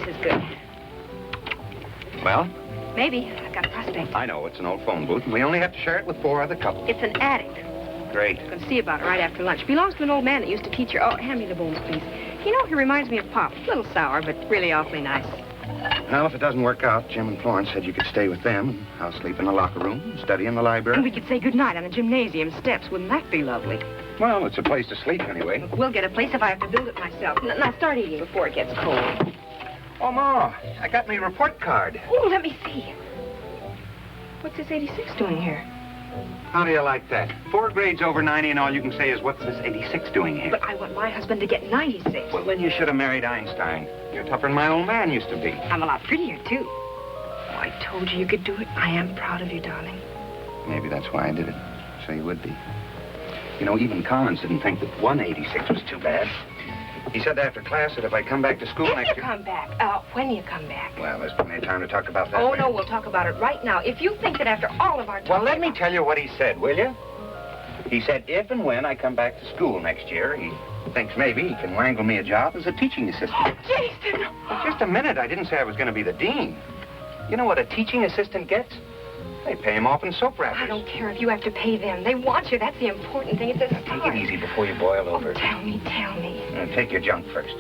is good. Well? Maybe. I've got a prospect. I know. It's an old phone booth, and we only have to share it with 4 other couples. It's an attic. Great. I'm going to see about it right after lunch. Belongs to an old man that used to teach her. Oh, hand me the bowls, please. You know, he reminds me of Pop. A little sour, but really awfully nice. Well, if it doesn't work out, Jim and Florence said you could stay with them, and I'll sleep in the locker room, study in the library. And we could say goodnight on the gymnasium steps. Wouldn't that be lovely? Well, it's a place to sleep anyway. We'll get a place if I have to build it myself. Now, start eating before it gets cold. Oh, Ma, I got me report card. Oh, let me see. What's this 86 doing here? How do you like that? 4 grades over 90, and all you can say is, what's this 86 doing here? But I want my husband to get 96. Well, then you should have married Einstein. You're tougher than my old man used to be. I'm a lot prettier, too. Oh, I told you could do it. I am proud of you, darling. Maybe that's why I did it, so you would be. You know, even Collins didn't think that 186 was too bad. He said after class that if I come back to school next year... Come back? When you come back? Well, there's plenty of time to talk about that. Oh, no, we'll talk about it right now. If you think that after all of our talk... Well, let me tell you what he said, will you? He said if and when I come back to school next year, he thinks maybe he can wangle me a job as a teaching assistant. Oh, Jason! Well, just a minute. I didn't say I was going to be the dean. You know what a teaching assistant gets? They pay him off in soap wrappers. I don't care if you have to pay them. They want you. That's the important thing. It's a start. Take it easy before you boil over. Oh, tell me. Take your junk first.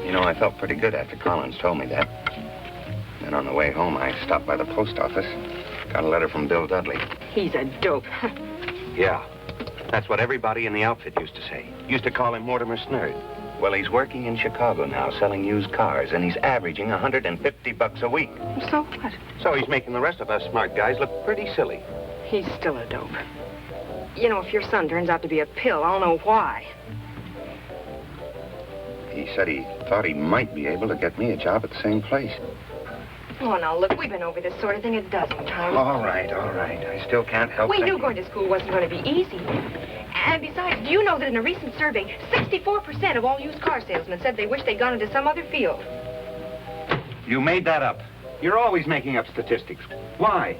You know, I felt pretty good after Collins told me that. Then on the way home, I stopped by the post office. Got a letter from Bill Dudley. He's a dope. Yeah. That's what everybody in the outfit used to say. Used to call him Mortimer Snerd. Well, he's working in Chicago now, selling used cars, and he's averaging $150 a week. So what? So he's making the rest of us smart guys look pretty silly. He's still a dope. You know, if your son turns out to be a pill, I'll know why. He said he thought he might be able to get me a job at the same place. Oh, now, look, we've been over this sort of thing a dozen times. All right. I still can't help We thinking. knew going to school wasn't going to be easy. And besides, do you know that in a recent survey, 64% of all used car salesmen said they wish they'd gone into some other field? You made that up. You're always making up statistics. Why?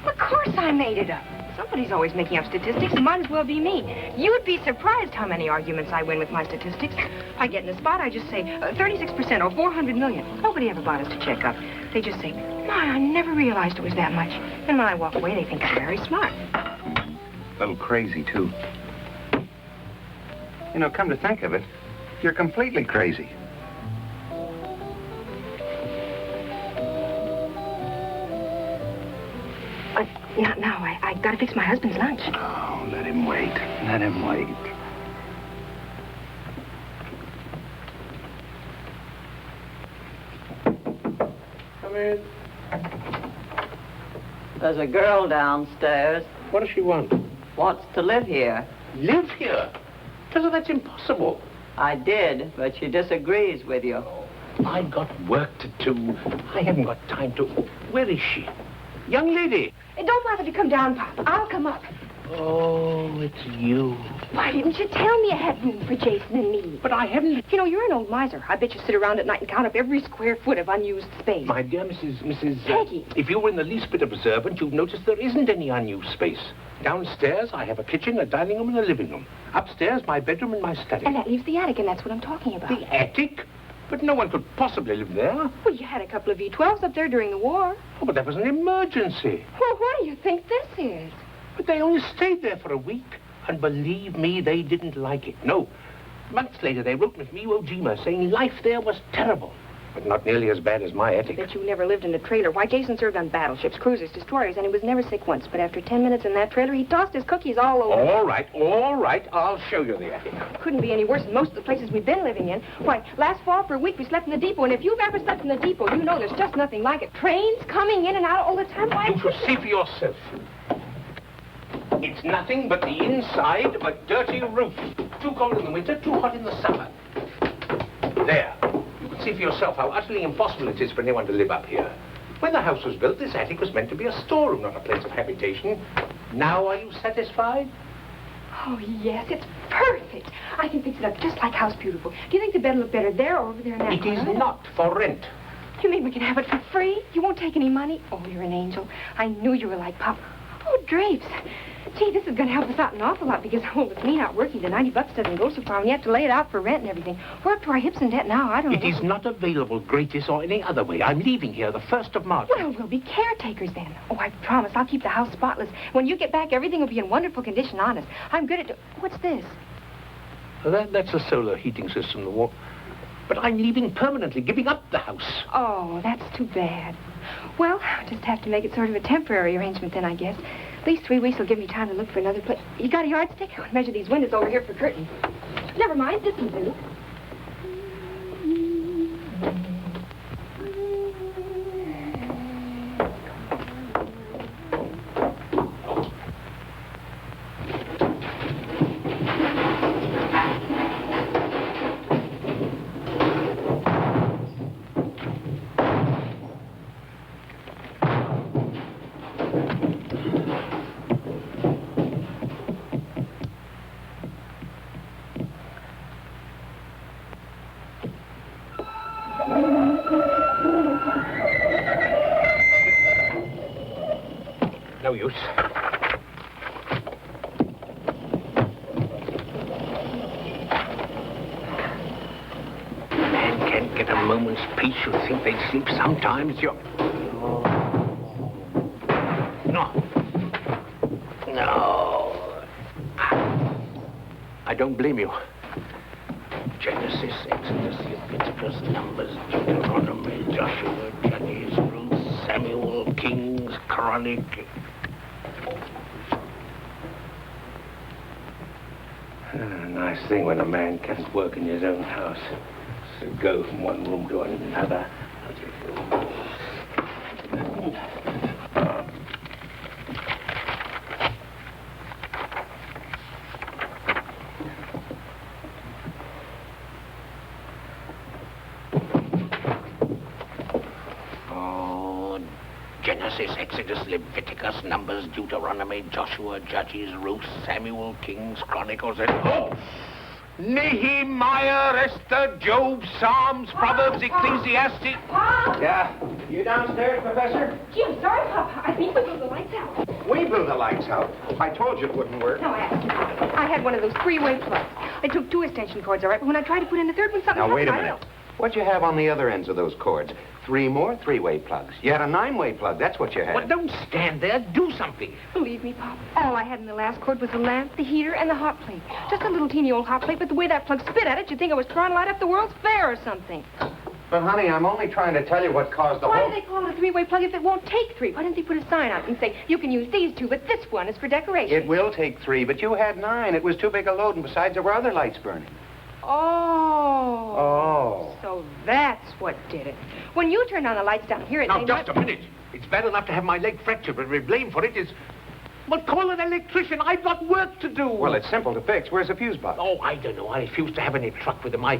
Of course I made it up. Somebody's always making up statistics. It might as well be me. You'd be surprised how many arguments I win with my statistics. If I get in the spot, I just say 36% or 400 million. Nobody ever bothers to check up. They just say, my, I never realized it was that much. And when I walk away, they think I'm very smart. A little crazy, too. You know, come to think of it, you're completely crazy. Now, I gotta fix my husband's lunch. Oh, let him wait. Let him wait. Come in. There's a girl downstairs. What does she want? Wants to live here. Live here? Tell her that's impossible. I did, but she disagrees with you. I've got work to do. I haven't got time to... Where is she? Young lady. Don't bother to come down, Pop. I'll come up. Oh, it's you. Why didn't you tell me I had room for Jason and me? But I haven't... You know, you're an old miser. I bet you sit around at night and count up every square foot of unused space. My dear Mrs. Peggy. If you were in the least bit observant, you'd notice there isn't any unused space. Downstairs, I have a kitchen, a dining room, and a living room. Upstairs, my bedroom and my study. And that leaves the attic, and that's what I'm talking about. The attic? But no one could possibly live there. Well, you had a couple of V-12s up there during the war. Oh, but that was an emergency. Well, what do you think this is? But they only stayed there for a week. And believe me, they didn't like it. No. Months later, they wrote Miss Iwo Jima saying life there was terrible. But not nearly as bad as my attic. I bet you never lived in a trailer. Why, Jason served on battleships, cruisers, destroyers, and he was never sick once. But after 10 minutes in that trailer, he tossed his cookies all over. All right. I'll show you the attic. Couldn't be any worse than most of the places we've been living in. Why, last fall for a week we slept in the depot, and if you've ever slept in the depot, you know there's just nothing like it. Trains coming in and out all the time. Why? You should see for yourself. It's nothing but the inside of a dirty roof. Too cold in the winter, too hot in the summer. There. You can see for yourself how utterly impossible it is for anyone to live up here. When the house was built, this attic was meant to be a storeroom, not a place of habitation. Now are you satisfied? Oh, yes, it's perfect. I can fix it up just like House Beautiful. Do you think the bed will look better there or over there in that It is corner? not for rent. You mean we can have it for free? You won't take any money? Oh, you're an angel. I knew you were like Pop. Oh, drapes. Gee, this is going to help us out an awful lot because, oh, with me not working, the $90 doesn't go so far. And you have to lay it out for rent and everything. We're up to our hips in debt now. I don't know. It is not available, Gratis, or any other way. I'm leaving here the 1st of March. Well, we'll be caretakers then. Oh, I promise. I'll keep the house spotless. When you get back, everything will be in wonderful condition, honest. I'm good at... What's this? That's a solar heating system. But I'm leaving permanently, giving up the house. Oh, that's too bad. Well, I'll just have to make it sort of a temporary arrangement then, I guess. At least 3 weeks will give me time to look for another place. You got a yardstick? I'll measure these windows over here for curtains. Never mind, this will do. No use. Man can't get a moment's peace. You'd think they'd sleep sometimes. No. I don't blame you. Genesis, Exodus, Leviticus, Numbers, Deuteronomy, Joshua, Judges, Ruth, Samuel, Kings, Chronic. Nice thing when a man can't work in his own house. So go from one room to another. Genesis, Exodus, Leviticus, Numbers, Deuteronomy, Joshua, Judges, Ruth, Samuel, Kings, Chronicles, and... Oh! Nehemiah, Esther, Job, Psalms, Proverbs, Ecclesiastes... Pop! Yeah? You downstairs, Professor? Gee, I'm sorry, Pop. I think we blew the lights out. We blew the lights out. I told you it wouldn't work. No, I had one of those 3-way plugs. I took 2 extension cords, all right, but when I tried to put in the third one, something Now, wait a happened. minute. What'd you have on the other ends of those cords? 3 more 3-way plugs. You had a 9-way plug. That's what you had. Well, don't stand there. Do something. Believe me, Pop, all I had in the last cord was the lamp, the heater, and the hot plate. Just a little teeny old hot plate, but the way that plug spit at it, you'd think I was trying to light up the World's Fair or something. But, honey, I'm only trying to tell you what caused the Why whole... do they call it a 3-way plug if it won't take 3? Why didn't they put a sign out and say, you can use these 2, but this one is for decoration? It will take 3, but you had 9. It was too big a load, and besides, there were other lights burning. Oh. Oh. So that's what did it. When you turned on the lights down here, it Now, made just a minute. It's bad enough to have my leg fractured, but the blame for it is... Well, call an electrician. I've got work to do. Well, it's simple to fix. Where's the fuse box? Oh, I don't know. I refuse to have any truck with them. I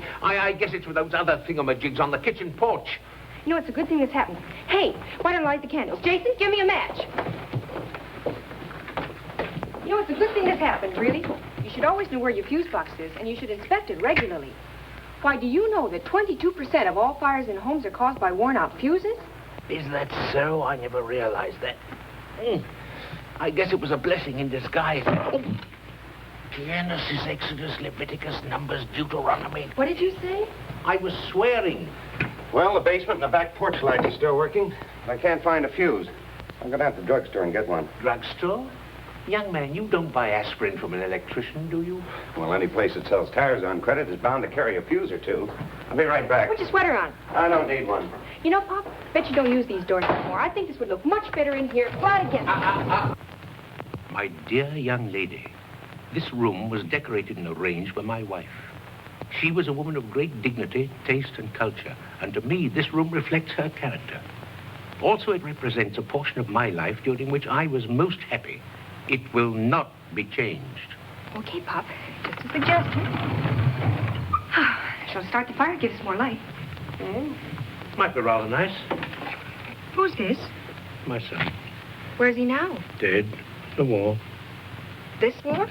guess it's with those other thingamajigs on the kitchen porch. You know, it's a good thing this happened. Hey, why don't I light the candles? Jason, give me a match. You know, it's a good thing this happened, really. You should always know where your fuse box is, and you should inspect it regularly. Why, do you know that 22% of all fires in homes are caused by worn-out fuses? Is that so? I never realized that. I guess it was a blessing in disguise. Oh. Genesis, Exodus, Leviticus, Numbers, Deuteronomy. What did you say? I was swearing. Well, the basement and the back porch light is still working. But I can't find a fuse. I'll go down to the drugstore and get one. Drugstore? Young man, you don't buy aspirin from an electrician, do you? Well, any place that sells tires on credit is bound to carry a fuse or 2. I'll be right back. Put your sweater on. I don't need one. You know, Pop, bet you don't use these doors anymore. I think this would look much better in here, flat against My dear young lady, this room was decorated and arranged by my wife. She was a woman of great dignity, taste, and culture, and to me, this room reflects her character. Also, it represents a portion of my life during which I was most happy. It will not be changed. Okay, Pop, just a suggestion. Shall start the fire, give us more light. Might be rather nice. Who's this? My son. Where's he now? Dead. The war. This war?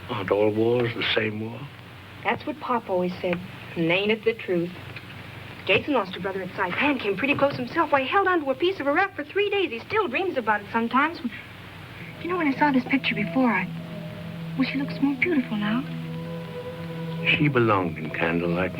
Aren't all wars the same war? That's what Pop always said. And ain't it the truth? Jason lost a brother at Saipan, came pretty close himself. Why, he held onto a piece of a wreck for 3 days. He still dreams about it sometimes. You know, when I saw this picture before, well, she looks more beautiful now. She belonged in candlelight.